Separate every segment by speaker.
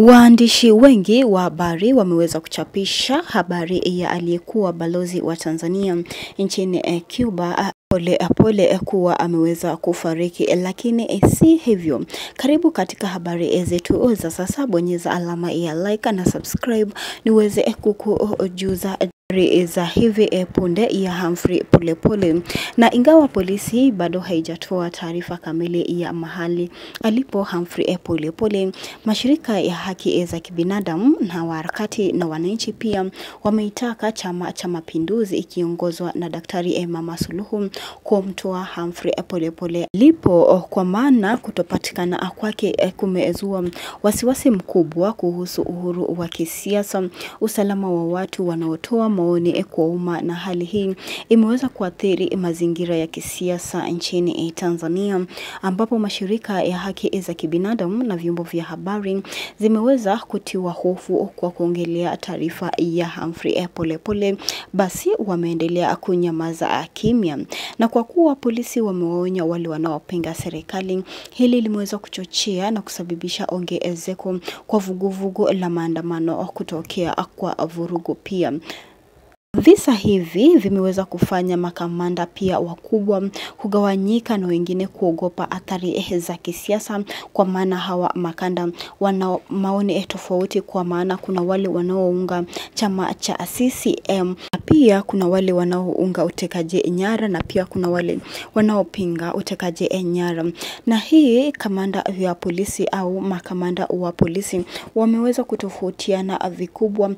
Speaker 1: Waandishi wengi wa habari wameweza kuchapisha habari ya aliyekuwa balozi wa Tanzania nchini Cuba pole kuwa ameweza kufariki, lakini si hivyo. Karibu katika habari zetu za sasa. Bonyeza alama ya like na subscribe niweze kukujuza za hivi punde ya Humphrey Polepole. Na ingawa polisi bado haijatoa taarifa kamili ya mahali alipo Humphrey Polepole, mashirika ya haki za kibinadamu na harakati na wananchi pia wameitaka Chama cha Mapinduzi ikiongozwa na Daktari Mama Suluhu kumtoa Humphrey Polepole alipo, kwa maana kutopatikana kwake kumezua wasiwasi mkubwa kuhusu uhuru wa kisiasa, usalama wa watu wanaotoa maoni kwa umma, na hali hii imeweza kuathiri mazingira ya kisiasa nchini Tanzania, ambapo mashirika ya haki za kibinadamu na vyombo vya habari zimeweza kutiwa hofu kwa kuongelea taarifa ya Humphrey Polepole, basi wameendelea kunyamaza kimya. Na kwa kuwa polisi wamewaonya wale wanaopinga serikali, hili limeweza kuchochea na kusababisha ongezeko kwa vuguvugu la maandamano kutokea kwa vurugu pia. Visa hivi vimeweza kufanya makamanda pia wakubwa kugawanyika na wengine kuogopa athari za kisiasa, kwa maana hawa makanda wana maoni tofauti, kwa maana kuna wale wanaounga chama cha CCM, pia kuna wale wanaounga utekaji nyara, na pia kuna wale wanaopinga utekaji nyara. Na hii kamanda ya polisi au makamanda wa polisi wameweza kutofautiana vikubwa,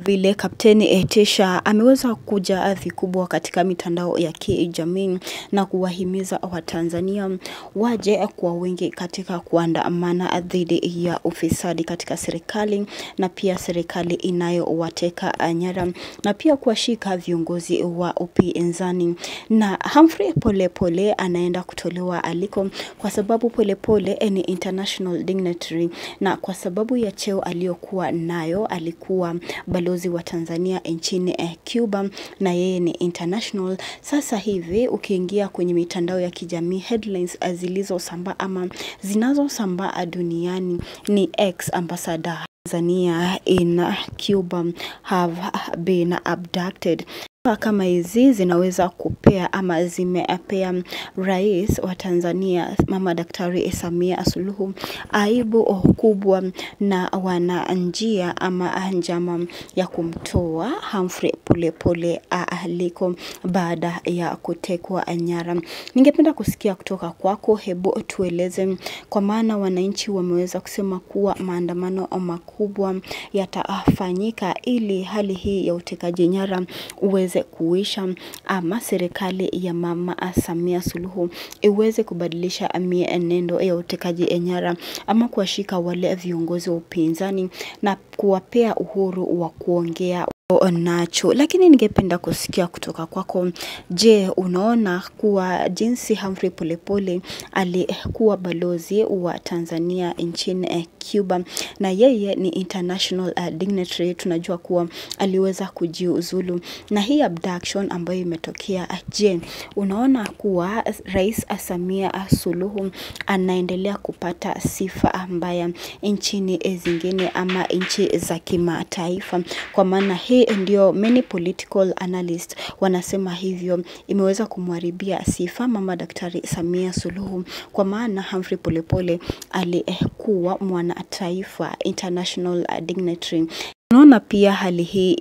Speaker 1: vile Kapteni Tesha ameweza kuja vikubwa katika mitandao ya kijamii na kuwahimiza Watanzania waje kwa wingi katika kuandamana dhidi ya ufisadi katika serikali, na pia serikali inayowateka nyara, na pia kuwashika viongozi wa upinzani. Na Humphrey Polepole anaenda kutolewa aliko, kwa sababu Polepole ni international dignitary, na kwa sababu ya cheo aliyokuwa nayo, alikuwa balozi wa Tanzania nchini Cuba, na yeye ni international. Sasa hivi ukiingia kwenye mitandao ya kijamii, headlines zilizosambaa ama zinazosambaa duniani ni ex-ambassador Tanzania in Cuba have been abducted. Kama hizi zinaweza kupea ama zimepea rais wa Tanzania Mama Daktari Samia Suluhu aibu kubwa, na wana njia ama njama ya kumtoa Humphrey Polepole aliko baada ya kutekwa nyara. Ningependa kusikia kutoka kwako, hebu tueleze, kwa maana wananchi wameweza kusema kuwa maandamano makubwa yatafanyika ili hali hii ya utekaji nyara uweze kuisha, ama serikali ya Mama Samia Suluhu iweze kubadilisha mienendo ya utekaji nyara, ama kuwashika wale viongozi wa upinzani na kuwapea uhuru wa kuongea nacho. Lakini ningependa kusikia kutoka kwako, je, unaona kuwa jinsi Humphrey Polepole alikuwa balozi wa Tanzania nchini Cuba, na yeye ni international dignitary, tunajua kuwa aliweza kujiuzulu na hii abduction ambayo imetokea, je, unaona kuwa Rais Samia Suluhu anaendelea kupata sifa mbaya nchini zingine ama nchi za kimataifa? Kwa maana hii ndio many political analysts wanasema hivyo, imeweza kumharibia sifa Mama Daktari Samia Suluhu, kwa maana Humphrey Polepole alikuwa mwanataifa, international dignitary. Unaona pia hali hii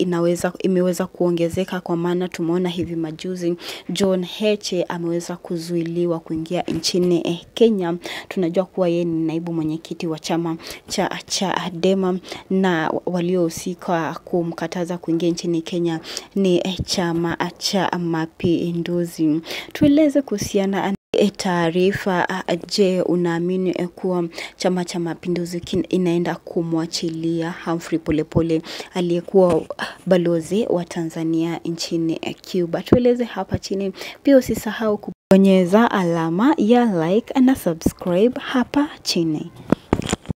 Speaker 1: imeweza kuongezeka, kwa maana tumeona hivi majuzi John Heche ameweza kuzuiliwa kuingia nchini Kenya. Tunajua kuwa yeye ni naibu mwenyekiti wa chama cha Chadema, na waliohusika kumkataza kuingia nchini Kenya ni Chama cha Mapinduzi. Tueleze kuhusiana taarifa, je, unaamini kuwa Chama cha Mapinduzi inaenda kumwachilia Humphrey Polepole aliyekuwa balozi wa Tanzania nchini Cuba? Tueleze hapa chini. Pia usisahau kubonyeza alama ya like na subscribe hapa chini.